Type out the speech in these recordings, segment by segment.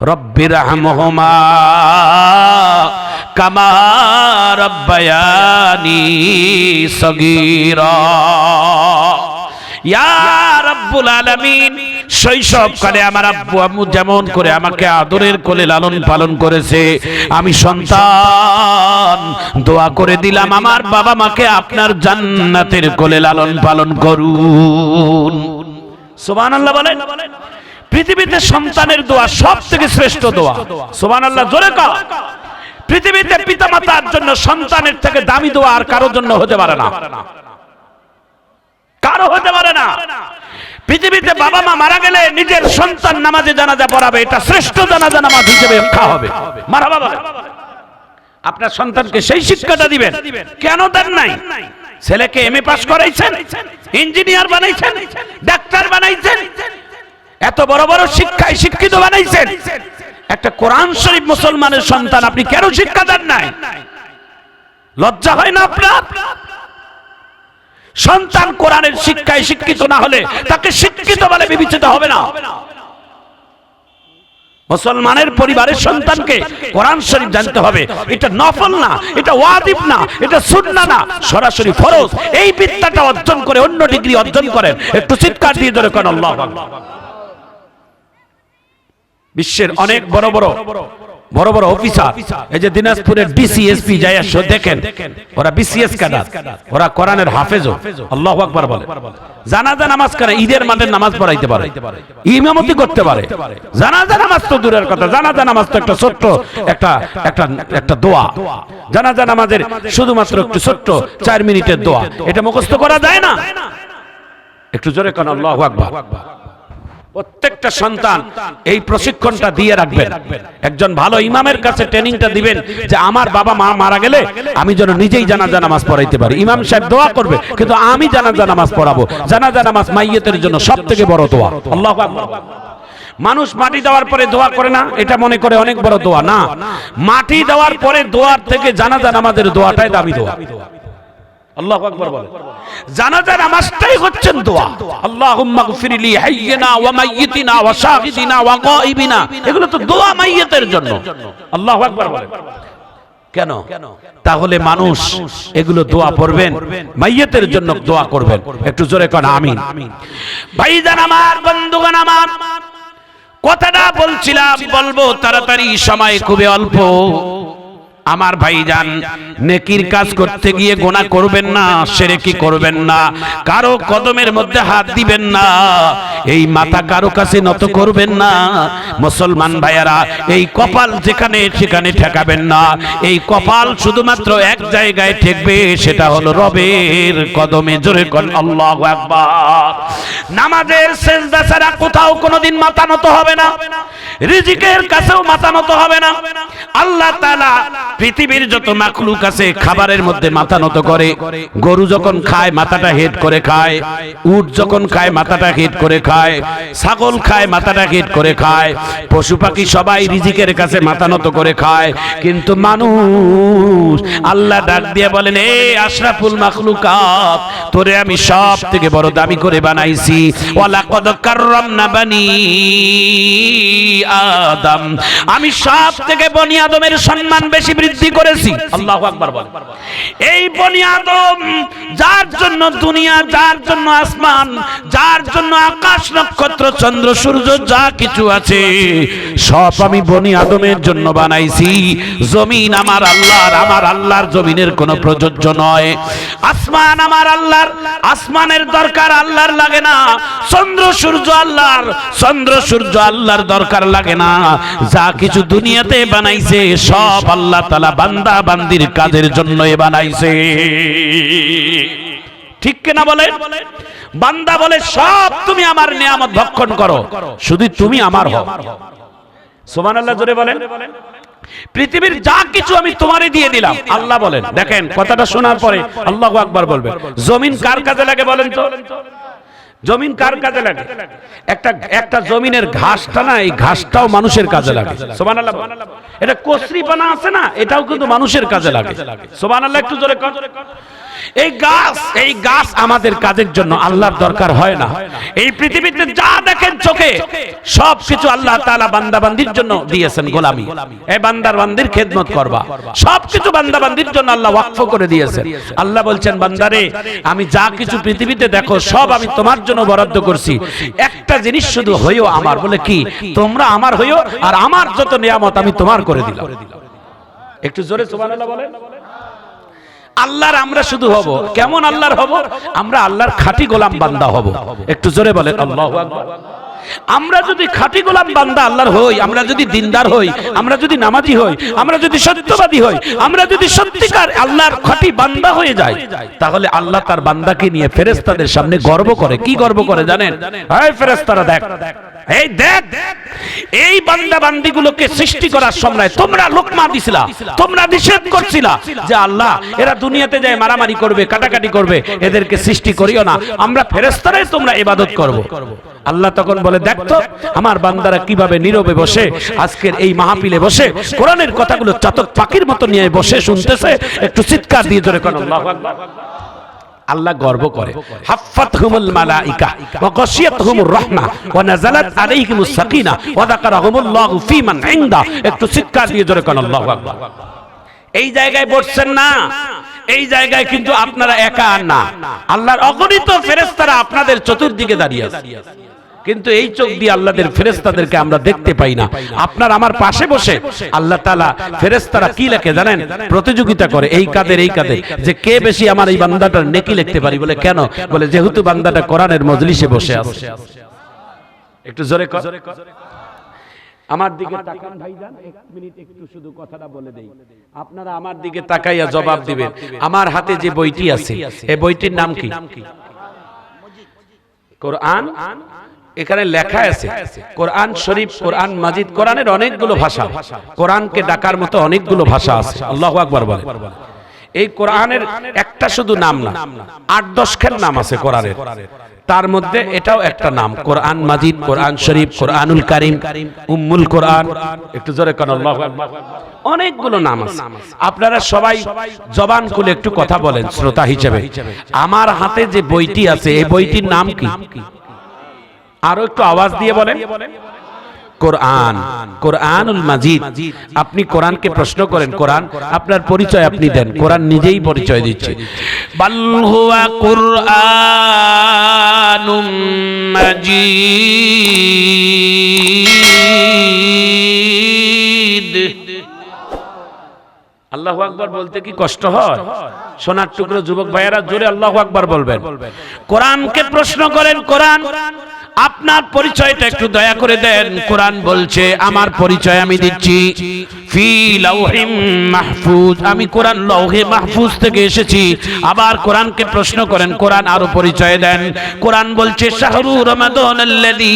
রব্বিরহামহুমা কামা রব্বায়ানি সগীরা। ইয়া রাব্বুল আলামিন, শৈশবকালে আমার আব্বু আম্মু যেমন করে আমাকে আদরের কোলে লালন পালন করেছে, আমি সন্তান দোয়া করে দিলাম আমার বাবা মাকে আপনার জান্নাতের কোলে লালন পালন করুন। সুবহানাল্লাহ বলেন। পৃথিবীতে সন্তানের দোয়া সবথেকে শ্রেষ্ঠ দোয়া। সুবহানাল্লাহ জোরে কও। পৃথিবীতে পিতামাতার জন্য সন্তানের থেকে দামি দোয়া আর কারোর জন্য হতে পারে না, কারো হতে পারে না। পৃথিবীতে বাবা মা মারা গেলে নিজের সন্তান নামাজে জানাজা পড়াবে, এটা শ্রেষ্ঠ জানাজা নামাজ হিসেবে রক্ষা হবে। মারহাবা বলেন। আপনার সন্তানকে সেই শিক্ষাটা দিবেন, কেন দেন নাই? ছেলেকে এমএ পাস করাইছেন, ইঞ্জিনিয়ার বানাইছেন, ডাক্তার বানাইছেন, এত বড় বড় শিক্ষায় শিক্ষিত বানাইছেন, একটা কোরআন শরীফ মুসলমানের সন্তান আপনি কেন শিক্ষা দেন নাই? লজ্জা হয় না আপনার? সন্তান কোরআনের শিক্ষায় শিক্ষিত না হলে তাকে শিক্ষিত বলে বিবেচিত হবে না। মুসলমানের পরিবারের সন্তানকে কোরআন শরীফ জানতে হবে। এটা নফল না, এটা ওয়াজিব না, এটা সুন্নাহ না, সরাসরি ফরজ। এই বিদ্যাটা অর্জন করে অন্য ডিগ্রি অর্জন করেন। একটু চিৎকার দিয়ে ধরে কোন আল্লাহু আকবার। বিশ্বের অনেক বড় বড় অফিসার, এই যে দিনাজপুরের ডিসিএসপি যায় আসো দেখেন, ওরা বিসিএস ক্যাডার, ওরা কোরআনের হাফেজও। আল্লাহু আকবার বলে। জানাজা নামাজ করে, ঈদের মাঠে নামাজ পড়াইতে পারে, ইমামতি করতে পারে। জানাজা নামাজ তো দূরের কথা, জানাজা নামাজ তো একটা ছোট্ট একটা দোয়া। জানাজা নামাজের শুধুমাত্র একটু ছোট্ট 4 মিনিটের দোয়া, এটা মুখস্থ করা যায় না? একটু জোরে কোন আল্লাহু আকবার। প্রত্যেকটা সন্তান এই প্রশিক্ষণটা দিয়ে রাখবেন। একজন ভালো ইমামের কাছে ট্রেনিংটা দিবেন যে আমার বাবা মা মারা গেলে আমি যেন নিজেই জানাজা নামাজ পড়াইতে পারি। ইমাম সাহেব দোয়া করবে, কিন্তু আমি জানাজা নামাজ পড়াবো। জানাজা নামাজ মাইয়িতের জন্য সবথেকে বড় দোয়া। আল্লাহু আকবার। মানুষ মাটি দেওয়ার পরে দোয়া করে না, এটা মনে করে অনেক বড় দোয়া। না, মাটি দেওয়ার পরে দোয়ার থেকে জানাজা নামাজের দোয়াটাই দামি দোয়া। আল্লাহু আকবার বলে। জানাজা নামাজটাই হচ্ছে দোয়া। আল্লাহুম্মা গফিরলি হাইয়িনা ওয়া মাইয়িতিনা ওয়া শাহিদিনা ওয়া গায়িবিনা, এগুলো তো দোয়া মাইয়িতের জন্য। আল্লাহু আকবার বলে। কেন? তাহলে মানুষ এগুলো দোয়া পড়বেন, মাইয়িতের জন্য দোয়া করবেন। একটু জোরে কোন আমিন। ভাইজান আমার, বন্ধুগণ আমার, কথাটা বলছিলাম বলবো তাড়াতাড়ি, সময় খুবই অল্প। আমার ভাইজান, নেকির কাজ করতে গিয়ে গুনাহ করবেন না, শিরকি করবেন না, কারো কদমের মধ্যে হাত দিবেন না, এই মাথা কারো কাছে নত করবেন না। মুসলমান ভাইয়ারা, এই কপাল যেখানে সেখানে ঠেকাবেন না। এই কপাল শুধুমাত্র এক জায়গায় ঠেকবে, সেটা হলো রবের কদমে। জোরে কোন আল্লাহু আকবার। নামাজের সিজদা ছাড়া কোথাও কোনোদিন মাথা নত হবে না, রিজিকের কাছেও মাথা নত হবে না। আল্লাহ তাআলা পৃথিবীর যত মাখলুক আছে খাবারের মধ্যে মাথা নত করে। গরু যখন খায় মাথাটা হেড করে খায়, উট যখন খায় মাথাটা হেড করে খায়, ছাগল খায় মাথাটা হেড করে খায়, পশু পাখি সবাই রিজিকের কাছে মাথা নত করে খায়। কিন্তু মানুষ, আল্লাহ ডাক দিয়ে বলেন, এ আশরাফুল মাখলুকাত, তোরে আমি সব থেকে বড় দামি করে বানাইছি। ওয়ালাকাদ কাররামনা বানি আদম, আমি সব থেকে বনি আদমের সম্মান বেশি বৃদ্ধি করেছি। আল্লাহু আকবার বলেন। এই বনি আদম, যার জন্য দুনিয়া, যার জন্য আসমান, যার জন্য আকাশ, নক্ষত্র, চন্দ্র, সূর্য, যা কিছু আছে সব আমি বনি আদমের জন্য বানাইছি। জমিন আমার আল্লাহর, আমার আল্লাহর জমিনের কোনো প্রযোজ্য নয়। আসমান আমার আল্লাহর, আসমানের দরকার আল্লাহর লাগে না। চন্দ্র সূর্য আল্লাহর, চন্দ্র সূর্য আল্লাহর দরকার লাগে না। যা কিছু দুনিয়াতে বানাইছে সব আল্লাহ তাআলা বান্দা বান্দির কাজের জন্যই বানাইছে। ঠিক কিনা বলেন? বান্দা বলে, সব তুমি আমার নিয়ামত ভক্ষণ করো, শুধু তুমি আমার হও। সুবহানাল্লাহ জোরে বলেন। পৃথিবীর যা কিছু আমি তোমারে দিয়ে দিলাম, আল্লাহ বলেন। দেখেন, কথাটা শোনার পরে আল্লাহু আকবার বলবেন। জমিন কার কাজে লাগে বলেন তো? জমিন কার কাজে লাগে? একটা জমিনের ঘাসটা না, এই ঘাসটাও মানুষের কাজে লাগে। সুবহানাল্লাহ। এটা কচরিপানা আছে না, এটাও কিন্তু মানুষের কাজে লাগে। সুবহানাল্লাহ একটু জোরে কর। এই গাছ আমাদের কাজের জন্য আল্লাহর দরকার হয় না। এই পৃথিবীতে যা দেখেন চোখে সবকিছু আল্লাহ তাআলা বান্দাবান্দির জন্য দিয়েছেন গোলামি। এই বান্দার বান্দির খেদমত করবা, সবকিছু বান্দাবান্দির জন্য আল্লাহ ওয়াকফ করে দিয়েছেন। আল্লাহ বলছেন বান্দারে আমি যা কিছু পৃথিবীতে দেখো সব আমি তোমার জন্য বরাদ্দ করছি, একটা জিনিস শুধু হইও আমার। বলে কি? তোমরা আমার হইও আর আমার যত নিয়ামত আমি তোমার করে দিলাম। একটু জোরে সুবহানাল্লাহ বলেন। আল্লাহর আমরা শুধু হব, কেমন আল্লাহর হব? আমরা আল্লাহর খাঁটি গোলাম বান্দা হব। একটু জোরে বলেন আল্লাহু আকবার। আমরা যদি খাঁটি গোলাম বান্দা আল্লাহর হই, আমরা যদি দিনদার হই, আমরা যদি নামাজি হই, আমরা যদি সত্যবাদী হই, আমরা যদি সত্যিকার আল্লাহর খাঁটি বান্দা হয়ে যাই, তাহলে আল্লাহ তার বান্দাকে নিয়ে ফেরেশতাদের সামনে গর্ব করে। কি গর্ব করে জানেন? এই ফেরেশতারা দেখ, এই দেখ, এই বান্দা বান্দিগুলোকে সৃষ্টি করার সময় তোমরা লোকমা দিছিলা, তোমরা নিষেধ করছিলা যে আল্লাহ এরা দুনিয়াতে যায় মারামারি করবে, কাটাকাটি করবে, এদেরকে সৃষ্টি করিও না, আমরা ফেরেশতারাই তোমরা ইবাদত করব। আল্লাহ তখন বলে দেখতো আমার বান্দারা কিভাবে নীরবে বসে আজকের এই মাহফিলে বসে কোরআনের কথাগুলো চাতক পাখির মতো নিয়ে বসে শুনতেছে। একটু চিৎকার দিয়ে জোরে কোন আল্লাহু আকবার। আল্লাহ গর্ব করে। হাফাতহুমুল মালাইকা ওয়া গাশিয়াতহুমুর রাহমা ওয়া নাযালাত আলাইহিমুস সাকিনা ওয়া যাকারাহুমুল্লাহু ফীমান ইনদা। একটু চিৎকার দিয়ে জোরে কোন আল্লাহু আকবার। এই জায়গায় বসছেন না, এই জায়গায় কিন্তু আপনারা একা না, আল্লাহর অগণিত ফেরেশতারা আপনাদের চতুর্দিকে দাঁড়িয়ে আছে। কিন্তু এই চোখ দিয়ে আল্লাহর ফেরেশতাদেরকে আমরা দেখতে পাই না। আপনার আমার পাশে বসে আল্লাহ তাআলা ফেরেশতারা কি লেখে জানেন? প্রতিযোগিতা করে এই কাদের এই কাদের, যে কে বেশি আমার এই বান্দাটার নেকি লিখতে পারি। বলে কেন? বলে যেহেতু বান্দাটা কোরআনের মজলিসে বসে আছে। একটু জোরে কর। আমার দিকে তাকান ভাইজান, এক মিনিট একটু শুধু কথাটা বলে দেই। আপনারা আমার দিকে তাকাইয়া জবাব দিবেন। আমার হাতে যে বইটি আছে এই বইটির নাম কি? কোরআন। এখানে লেখা আছে কোরআন শরীফ, কোরআন মাজিদ। কোরআনের অনেকগুলো ভাষা, কোরআনকে ডাকার মতো অনেকগুলো ভাষা আছে। আল্লাহু আকবার বলেন। এই কোরআনের একটা শুধু নাম না, ৮-১০ খান নাম আছে কোরআনের। তার মধ্যে এটাও একটা নাম, কোরআন মাজিদ, কোরআন শরীফ, কোরআনুল কারীম, উম্মুল কোরআন। একটু জোরে কোন আল্লাহু আকবার। অনেকগুলো নাম আছে। আপনারা সবাই জবান খুলে একটু কথা বলেন শ্রোতা হিসেবে। আমার হাতে যে বইটি আছে এই বইটির নাম কি? আরো একটু আওয়াজ দিয়ে বলেন। কোরআন, কোরআনুল মাজিদ। আপনি কোরআনকে প্রশ্ন করেন, কোরআন আপনার পরিচয় আপনি দেন। কোরআন নিজেই পরিচয় দিচ্ছে। বাল হুয়া কুরআনুম মাজিদ। আল্লাহু আকবার বলতে কি কষ্ট হয়? সোনার টুকরো যুবক ভাইয়েরা জোরে আল্লাহু আকবার বলবেন। কোরআনকে প্রশ্ন করেন, কোরআন আপনার পরিচয়টা একটু দয়া করে দেন। কোরআন বলছে আমার পরিচয় আমি দিচ্ছি, ফি লাউহিম মাহফুজ। আমি কোরআন লৌহে মাহফুজ থেকে এসেছি। আবার কোরআনকে প্রশ্ন করেন, কোরআন আরো পরিচয় দেন। কোরআন বলছে শাহরু রমাদানাল্লাযী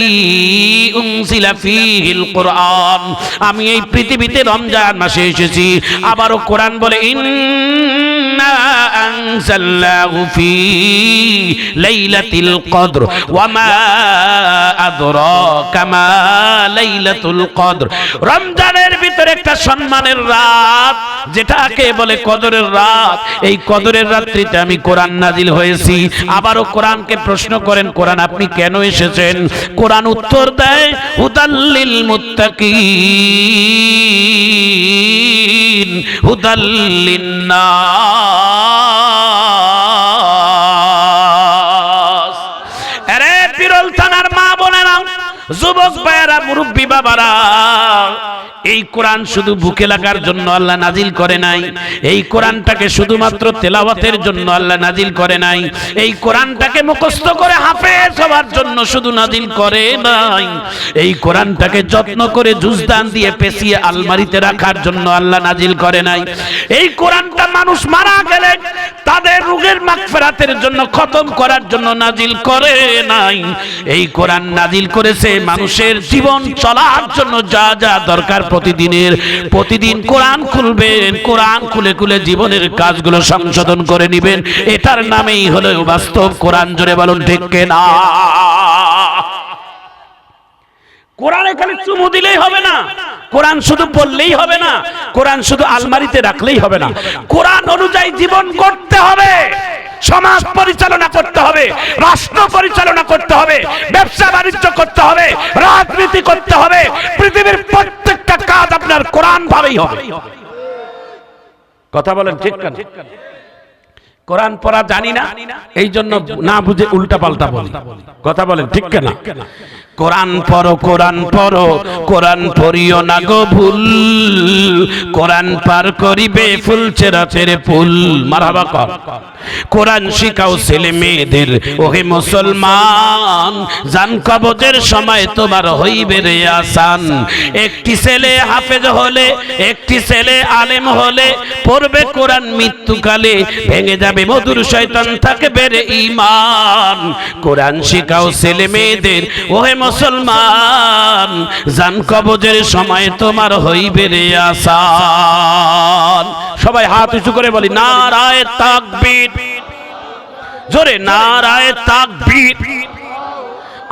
উনজিলা ফীহিল কোরআন। আমি এই পৃথিবীতে রমজান মাসে এসেছি। আবারও কোরআন বলে ইন্না আনজালনাহু ফী লাইলাতিল কদর ওয়া মা আদরাকা মা লাইলাতুল কদর। রমজানের ভিতরে একটা সম্মানের রাত যেটাকে বলে কদরের রাত। এই কদরের রাত্রিতে আমি কোরআন নাজিল হয়েছি। আবারও কোরআনকে প্রশ্ন করেন, কোরআন আপনি কেন এসেছেন? কোরআন উত্তর দেয় হুদাল্লিল মুত্তাকিন হুদাল্লিন নাস। আরে বিরল থানার মা বোনেরা, যুবক ভাইয়েরা, মুরব্বী বাবারা, এই কোরআন শুধু বুকে লাগার জন্য আল্লাহ নাজিল করে নাই। এই কোরআনটাকে শুধুমাত্র তেলাওয়াতের জন্য আল্লাহ নাজিল করে নাই। এই কোরআনটাকে মুখস্থ করে হাফেজ হওয়ার জন্য শুধু নাজিল করে নাই। এই কোরআনটাকে যত্ন করে জুজদান দিয়ে পেঁচিয়ে আলমারিতে রাখার জন্য আল্লাহ নাজিল করে নাই। এই কোরআনটা মানুষ মারা গেলে তাদের রোগের মাগফিরাতের জন্য খতম করার জন্য নাজিল করে নাই। এই কোরআন নাজিল করেছে মানুষের জীবন চলার জন্য যা যা দরকার প্রতিদিন কোরআন খুলবেন, কোরআন খুলে খুলে জীবনের কাজগুলো সংশোধন করে নেবেন। এটার নামেই হলো বাস্তব কোরআন। জোরে বলুন ঠিক কিনা? কোরআনে খালি চুমু দিলেই হবে না, কোরআন শুধু পড়লেই হবে না, কোরআন শুধু আলমারিতে রাখলেই হবে না। কোরআন অনুযায়ী জীবন করতে হবে। সমাজ পরিচালনা করতে হবে, রাষ্ট্র পরিচালনা করতে হবে, ব্যবসা বাণিজ্য করতে হবে, রাজনীতি করতে হবে। পৃথিবীর প্রত্যেকটা কাজ আপনার কোরআন ভাবেই হবে। কথা বলেন ঠিক না? কোরআন পড়া জানি না, এই জন্য না বুঝে উল্টা পাল্টা বলি। কথা বলেন ঠিক না? কোরআন পড়ো, কোরআন পড়ো, কোরআন পড়িও না গো ভুল, কোরআন পার করিবে ফুল ছেড়া ছেড়ে ফুল। মারহাবা কর। কোরআন শিখাও ছেলে মেয়েদের, ওহে মুসলমান, জান কবজের সময় তোমার হইবে রে আসান। একটি ছেলে হাফেজ হলে, একটি ছেলে আলেম হলে, পড়বে কোরআন মৃত্যুকালে, ভেঙে যাবে মধুর শয়তান থাকবে রে ঈমান। কোরআন শিখাও ছেলে মেয়েদের, ওহে মুসলমান, জান কবজের সময় তোমার হইবে রে আসান। সবাই হাত উঁচু করে বলি নারায়ে তাকবীর, জোরে নারায়ে তাকবীর।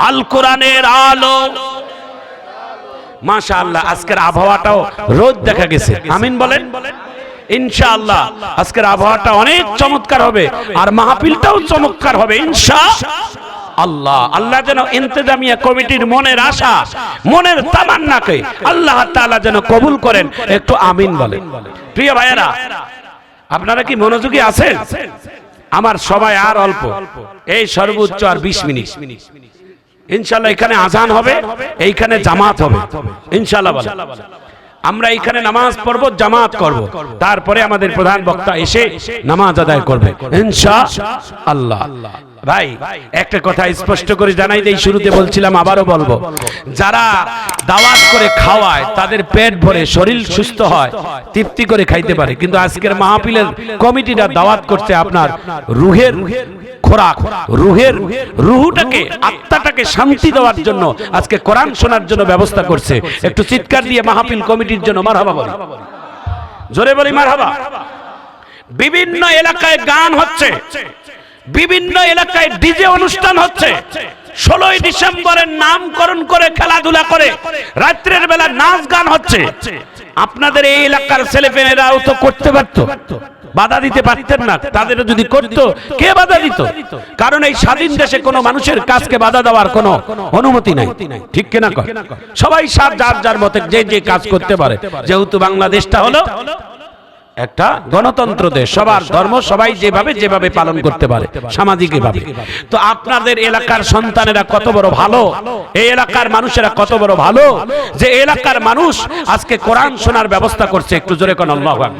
আল কোরআনের আলো। মাশাআল্লাহ, আজকের আবহাওয়াটাও রোদ দেখা গেছে। আমিন বলেন। ইনশাআল্লাহ আজকের আবহাওয়াটা অনেক চমৎকার হবে, আর মাহফিলটাও চমৎকার হবে ইনশাআল্লাহ। আল্লাহ যেন ইন্তেজামিয়া কমিটির মনের আশা, মনের তামান্নাকে আল্লাহ তাআলা যেন কবুল করেন। একটু আমিন বলেন। প্রিয় ভাইয়েরা, আপনারা কি মনোযোগী আছেন? আমার সবাই আর অল্প, এই সর্বোচ্চ আর 20 মিনিট। ইনশাআল্লাহ এখানে আজান হবে, এইখানে জামাত হবে ইনশাআল্লাহ। বলেন আমরা এখানে নামাজ পড়ব, জামাত করব, তারপরে আমাদের প্রধান বক্তা এসে নামাজ আদায় করবে ইনশাআল্লাহ। ভাই একটা কথা স্পষ্ট করে জানাই দেই, শুরুতে বলছিলাম আবারও বলবো, যারা দাওয়াত করে খাওয়ায় তাদের পেট ভরে, শরীর সুস্থ হয়, তৃপ্তি করে খাইতে পারে। কিন্তু আজকের মাহফিলের কমিটিরা দাওয়াত করছে আপনার রুহের খোরাক, রুহটাকে, আত্মাটাকে শান্তি দেওয়ার জন্য আজকে কোরআন শোনার জন্য ব্যবস্থা করছে। একটু চিৎকার দিয়ে মাহফিল কমিটির জন্য মারহাবা বলি, জোরে বলি মারহাবা। বিভিন্ন এলাকায় গান হচ্ছে, বিভিন্ন এলাকায় ডিজে অনুষ্ঠান হচ্ছে। 16ই ডিসেম্বরের নামকরণ করে, খেলাধুলা করে, রাত্রের বেলা নাচ গান হচ্ছে। আপনাদের এই এলাকার ছেলেপেলেরাও তো করতে পারতো, বাধা দিতে পারতেন না? তাদেরও যদি করতো, কে বাধা দিত? কারণ এই স্বাধীন দেশে কোনো মানুষের কাজকে বাধা দেওয়ার কোনো অনুমতি নাই, ঠিক কিনা? সবাই যার যার মতে যে যে কাজ করতে পারে। যেহেতু বাংলাদেশটা হলো একটা গণতন্ত্র দেশ, সবার ধর্ম সবাই যেভাবে পালন করতে পারে সামাজিক ভাবে। তো আপনাদের এলাকার সন্তানেরা কত বড় ভালো, এই এলাকার মানুষেরা কত বড় ভালো যে এলাকার মানুষ আজকে কোরআন শোনার ব্যবস্থা করছে। একটু জোরে কোন আল্লাহু আকবার।